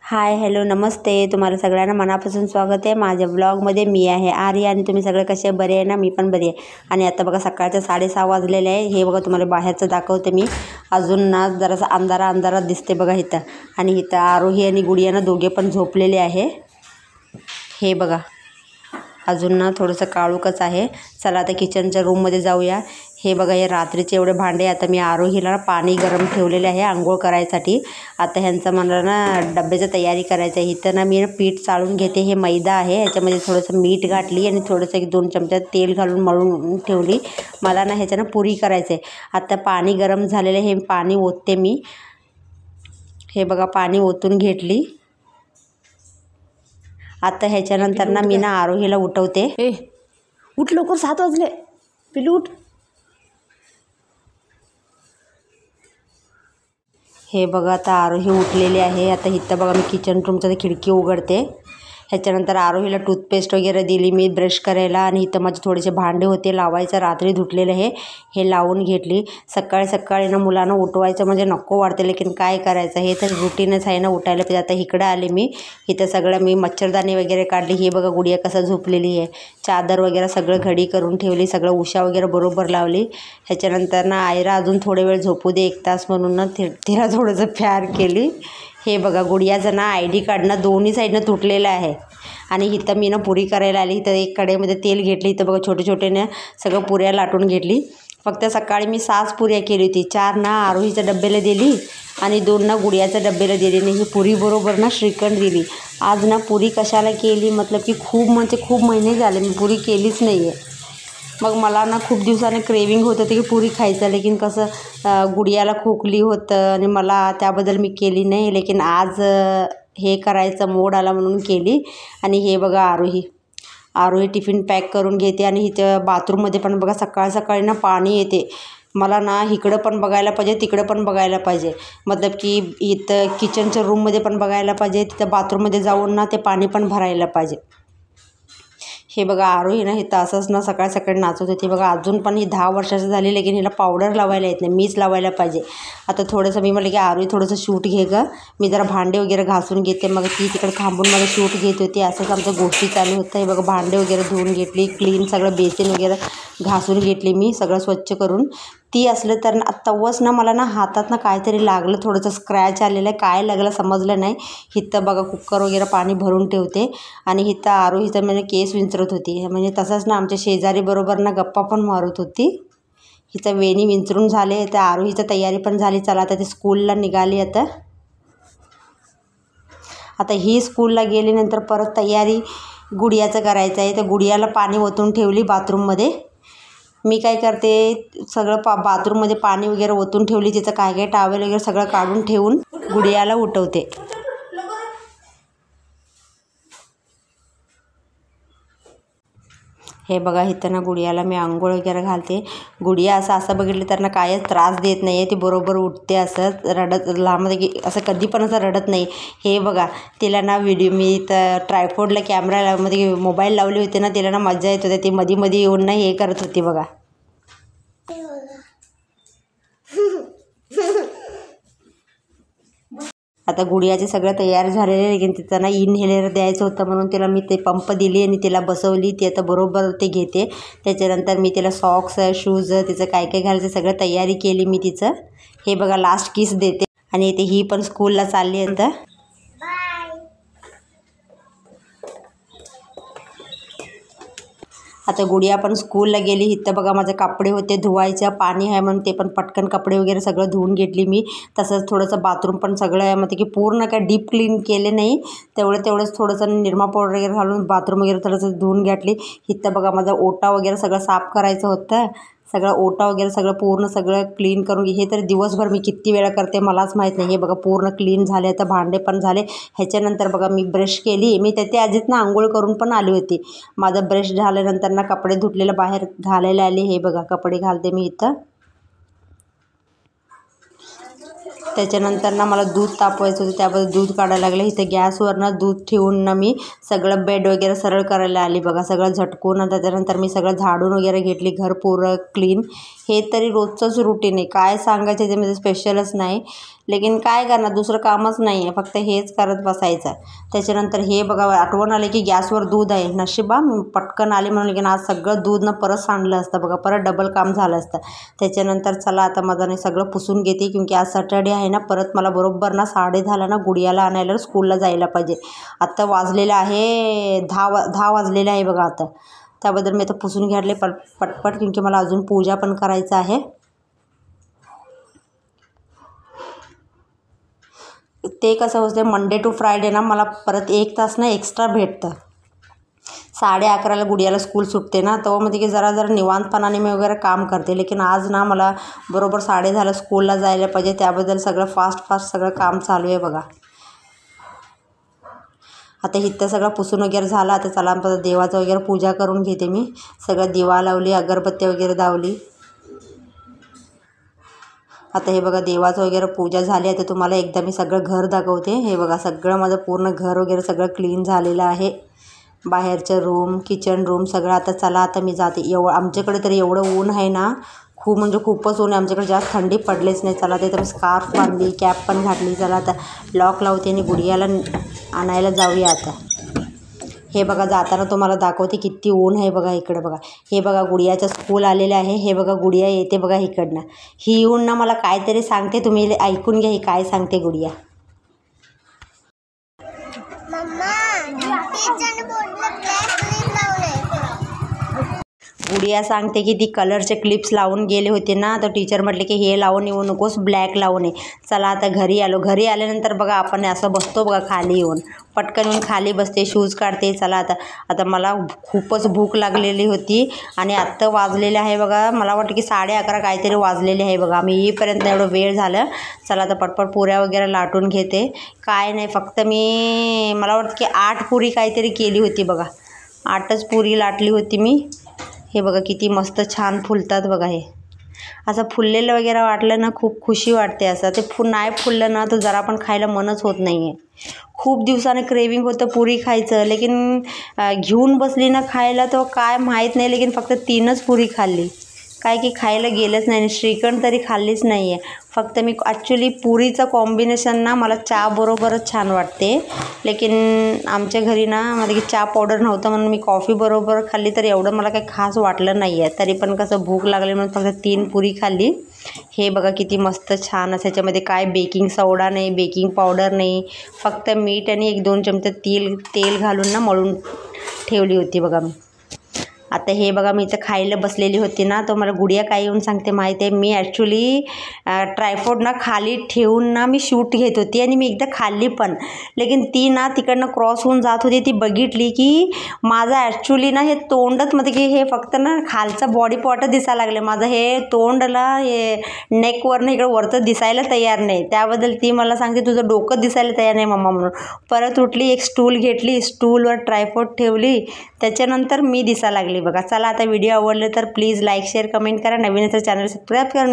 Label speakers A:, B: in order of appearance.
A: Hi hello नमस्ते, तुम्हाला सगळ्यांना मनापासून स्वागत आहे माझ्या ब्लॉगमध्ये. मी आहे आर्या आणि तुम्ही सगळे कसे बरे आहे ना. मी पण बरी आहे. आणि आता बघा सकाळचे 6:30 वाजलेले आहे. हे बघा तुम्हाला बाहेरचं दाखवते मी. अजून ना जरासा अंधारात दिसते बघा इथं. आणि इथं आरोही आणि गुडिया ना दोघे पण झोपलेले आहे. हे बघा अजून ना थोडंसं काळोखच आहे. चला आता किचनच्या रूममध्ये जाऊया. हे बघा हे रात्रीचे एवढे भांडे. आता मी आरोहीला पाणी गरम ठेवलेले आहे आंघोळ करायसाठी. आता ह्यांचं मला ना डब्याची तयारी करायची आहे. इथं ना मी पीठ चाळून घेते. हे मैदा आहे, ह्याच्यामध्ये थोडंसं मीठ घातली आणि थोडंसं 1-2 चमचा तेल घालून मळून ठेवली. मला ना ह्याच्यानं पुरी करायचं आहे. आता पाणी गरम झालेलं हे पाणी ओतते मी. हे बघा पाणी ओतून घेतली. आता ह्याच्यानंतर ना मी ना आरोहीला उठवते.
B: उठ लवकर, 7 वाजले. पिलू उठ.
A: हे बघा आता आरोही उठलेली आहे. आता इथं बघा मी किचन रूमचं खिडकी उघडते. ह्याच्यानंतर आरोहीला टूथपेस्ट वगैरे दिली मी ब्रश करायला. आणि इथं माझे थोडेसे भांडे होते लावायचं, रात्री धुतलेले हे लावून घेतली. सकाळी ना मुलांना उठवायचं म्हणजे नको वाटते, लेकिन काय करायचं, हे तर रुटीनच आहे ना, उठायला पाहिजे. आता इकडं आले मी. इथं सगळं मी मच्छरदाणी वगैरे काढली. हे बघा गुडिया कसं झोपलेली आहे. चादर वगैरे सगळं घडी करून ठेवली. सगळं उशा वगैरे बरोबर लावली. ह्याच्यानंतर ना आयरा अजून थोडे वेळ झोपू दे, 1 तास म्हणून ना तिला थोडंसं प्यार केली. हे बघा गुडियाचं ना ID कार्ड ना दोन्ही साईडनं तुटलेलं आहे. आणि इथं मी ना पुरी करायला आली. इथं एक कढईमध्ये तेल घेतली. इथं बघा छोटे ना सगळं पुऱ्या लाटून घेतली. फक्त सकाळी मी 6 पुऱ्या केली होती. 4 ना आरोहीच्या डब्याला दिली आणि 2 ना गुडियाच्या डब्याला दिली. नाही ही पुरी बरोबर ना श्रीखंड दिली. आज ना पुरी कशाला केली, मतलब की खूप महिने झाले मी पुरी केलीच नाही आहे. मग मला ना खूप दिवसाने क्रेविंग होत होतं की पुरी खायचं, लेकिन कसं गुडियाला खोकली होतं आणि मला त्याबद्दल मी केली नाही. लेकिन आज हे करायचं मोड आला म्हणून केली. आणि हे बघा आरोही टिफिन पॅक करून घेते. आणि इथं बाथरूममध्ये पण बघा सकाळी ना पाणी येते. मला ना इकडं पण बघायला पाहिजे, तिकडं पण बघायला पाहिजे. मतलब की इथं किचनच्या रूममध्ये पण बघायला पाहिजे, तिथं बाथरूममध्ये जाऊन ना ते पाणी पण भरायला पाहिजे. हे बघा आरोही ना इथं असंच ना सकाळी नाचत होती बघा. अजून पण ही 10 वर्षाची झाली, लेकिन हिला पावडर लावायला येत नाही, मीच लावायला पाहिजे. आता थोडंसं मी म्हटलं की आरोही थोडंसं शूट घे गं. मी जरा भांडे वगैरे घासून घेते. मग ती तिकडे थांबून मला शूट घेत होती. असंच आमच्या गोष्टी चालू होतं. हे बघा भांडे वगैरे धुवून घेतली, क्लीन सगळं बेसिन वगैरे घासून घेतली मी सगळं स्वच्छ करून. ती असलं तर ना तवच ना मला ना हातात ना काहीतरी लागलं, थोडंसं स्क्रॅच आलेलं आहे. काय लागलं समजलं नाही. इथं बघा कुकर वगैरे पाणी भरून ठेवते. आणि इथं आरोहीचं म्हणजे केस विंचरत होती. म्हणजे तसंच ना आमच्या शेजारी बरोबर ना गप्पा पण मारत होती. हिचं वेणी विंचरून झाले. त्या आरोहीची तयारी पण झाली. चला आता ती स्कूलला निघाली. आता ही स्कूलला गेल्यानंतर परत तयारी गुडियाचं करायचं आहे. तर गुडियाला पाणी ओतून ठेवली बाथरूममध्ये. मी काय करते, सगळं बाथरूममध्ये पाणी वगैरे ओतून ठेवली. तिचं काय टॉवेल वगैरे सगळं काढून ठेवून गुडियाला उठवते. हे बघा इथं ना गुडियाला मी आंघोळ वगैरे घालते. गुडिया असं बघितलं तर ना कायच त्रास देत नाही आहे. ती बरोबर उठते, असं रडत लहानमध्ये की असं कधी पण असं रडत नाही. हे बघा तिला ना मी इथं ट्रायपॉडला कॅमेरामध्ये मोबाईल लावली होती ना, तिला ना मजा येत होती. ती मध्ये येऊन ना हे करत होती बघा. आता गुडियाचे सगळं तयार झालेले, लेकिन तिचं ना इनहेलर द्यायचं होतं म्हणून तिला मी ते पंप दिली आणि तिला बसवली. ती आता बरोबर ते घेते. त्याच्यानंतर मी तिला सॉक्स शूज तिचं काय घालायचं सगळं तयारी केली मी तिचं. हे बघा लास्ट किस देते. आणि इथे ही पण स्कूलला चालली आता. आता गुडिया पण स्कूलला गेली. इथं बघा माझे कपडे होते धुवायचं, पाणी आहे म्हणून ते पण पटकन कपडे वगैरे सगळं धुवून घेतली मी. तसंच थोडंसं बाथरूम पण सगळं म्हणजे की पूर्ण काय डीप क्लीन केले नाही, तेवढंच थोडंसं निरमा पावडर वगैरे घालून बाथरूम वगैरे थोडंसं धुवून घेतली. इथं बघा माझा ओटा वगैरे सगळं साफ करायचं होतं. सगळं ओटा वगैरे सगळं पूर्ण सगळं क्लीन करून हे तर दिवसभर मी किती वेळा करते मलाच माहीत नाही. हे बघा पूर्ण क्लीन झाले. आता भांडे पण झाले. ह्याच्यानंतर बघा मी ब्रश केली. मी त्या आधीच ना आंघोळ करून पण आली होती. माझं ब्रश झाल्यानंतर ना कपडे धुतलेलं बाहेर घालायला आले. हे बघा कपडे घालते मी इथं. त्याच्यानंतर ना मला दूध तापवायचं होतं, त्याबद्दल दूध काढायला लागले. इथं गॅसवर ना दूध ठेवून ना मी सगळं बेड वगैरे सरळ करायला आली बघा, सगळं झटकून. त्याच्यानंतर मी सगळं झाडून वगैरे घेतली, घर पूर्ण क्लीन. हे तरी रोजचंच रुटीन आहे, काय सांगायचं त्याच्यामध्ये स्पेशलच नाही. लेकिन काय करणार, दुसरं कामच नाही आहे, फक्त हेच करत बसायचं. त्याच्यानंतर हे बघा, आठवण आले की गॅसवर दूध आहे. नशिबा मी पटकन आली म्हणून, लेकिन आज सगळं दूध ना परत सांडलं असतं बघा, परत डबल काम झालं असतं. त्याच्यानंतर चला आता माझं सगळं पुसून घेते, क्योंकि आज सॅटर्डे आहे ना. परत मला बरोबर ना 10:30 ना गुडियाला आणायला स्कूलला जायला पाहिजे. आत्ता वाजलेलं आहे 10 वाजलेले आहे बघा आता. त्याबद्दल मी आता पुसून घ्यायले पटपट, क्योंकि मला अजून पूजा पण करायचं आहे. ते कसं होतं, मंडे टू फ्रायडे ना मला परत 1 तास ना एक्स्ट्रा भेटतं. 11:30ला गुडियाला स्कूल सुटते ना, तेव्हा म्हणजे की जरा निवांतपणाने मी वगैरे काम करते. लेकिन आज ना मला बरोबर 10:30ला स्कूलला जायला पाहिजे, त्याबद्दल सगळं फास्ट सगळं काम चालू आहे बघा. आता इथं सगळं पुसून वगैरे झालं. आता चला देवाचं वगैरे पूजा करून घेते मी. सगळं दिवा लावली, अगरबत्ती वगैरे लावली. आता हे बघा देवाचं वगैरे पूजा झाली. आता तुम्हाला एकदा मी सगळं घर दाखवते. हे बघा सगळं माझं पूर्ण घर वगैरे सगळं क्लीन झालेलं आहे. बाहेरचं रूम, किचन रूम सगळं. आता चला आता मी जाते. आमच्याकडे तरी एवढं ऊन आहे ना, खूप म्हणजे खूपच ऊन आहे. आमच्याकडे जास्त थंडी पडलीच नाही. चला ते तर मी स्कार्फ बांधली, कॅप पण घातली. चला आता लॉक लावते आणि गुडियाला आणायला जाऊया आता. हे बघा जाताना तुम्हाला दाखवते किती ऊन आहे बघा. इकडे बघा, हे बघा गुडियाचं स्कूल आलेलं आहे. हे बघा गुडिया येते बघा इकडनं. ही येऊन ना मला काहीतरी सांगते, तुम्ही ऐकून घ्या ही काय सांगते गुडिया. गुडिया सांगते की ती कलरचे क्लिप्स लावून गेले होते ना, तर टीचर म्हटले की हे लावून येऊ नकोस, ब्लॅक लावून ये. चला आता घरी आलो. घरी आल्यानंतर बघा आपण असं बसतो बघा खाली येऊन, पटकन येऊन खाली बसते, शूज काढते. चला आता मला खूपच भूक लागलेली होती आणि आत्ता वाजलेले आहे बघा, मला वाटतं की 11:30 काहीतरी वाजलेले आहे बघा. आम्ही येईपर्यंत एवढं वेळ झालं. चला आता पटपट पुऱ्या वगैरे लाटून घेते. काय नाही, फक्त मला वाटतं की 8 पुरी काहीतरी केली होती बघा. 8च पुरी लाटली होती मी. हे बघा किती मस्त छान फुलतात बघा. हे असं फुललेलं वगैरे वाटलं ना, खूप खुशी वाटते. असं ते नाही फुललं ना तर जरा पण खायला मनच होत नाही आहे. खूप दिवसाने क्रेविंग होतं पुरी खायचं, लेकिन घेऊन बसली ना खायला तर काय माहीत नाही. लेकिन फक्त 3च पुरी खाल्ली, काय की खायला गेलंच नाही. श्रीखंड तरी खाल्लीच नाही आहे. फक्त मी ॲक्च्युली पुरीचं कॉम्बिनेशन ना मला चहा बरोबरच छान वाटते. लेकिन आमच्या घरी ना म्हणजे की चहा पावडर नव्हतं म्हणून मी कॉफी बरोबर खाल्ली, तर एवढं मला काही खास वाटलं नाही आहे. तरी पण कसं भूक लागली म्हणून फक्त 3 पुरी खाल्ली. हे बघा किती मस्त छान असं. ह्याच्यामध्ये काय बेकिंग सोडा नाही, बेकिंग पावडर नाही, फक्त मीठ आणि 1-2 चमचे तेल घालून ना मळून ठेवली होती बघा मी. आता हे बघा मी इथं खायला बसलेली होती ना, तर मला गुडिया काय येऊन सांगते माहीत आहे. मी ॲक्च्युली ट्रायपॉड ना खाली ठेवून ना मी शूट घेत होती आणि मी एकदा खाल्ली पण. लेकिन ती ना तिकडनं क्रॉस होऊन जात होती. ती बघितली की माझं ॲक्च्युली ना हे तोंडच म्हणजे की हे फक्त ना खालचा बॉडी पार्टच दिसायला लागले. माझं हे तोंडला हे नेकवरनं इकडं वरचं दिसायला तयार नाही. त्याबद्दल ती मला सांगते तुझं डोकं दिसायला तयार नाही मम्मा म्हणून. परत उठली, एक स्टूल घेतली, स्टूलवर ट्रायपॉड ठेवली, त्याच्यानंतर मी दिसायला लागली बघा. चला आता व्हिडिओ आवडले तर प्लीज लाईक, शेअर, कमेंट करा. नवीन असेल चॅनल सबस्क्राईब करा.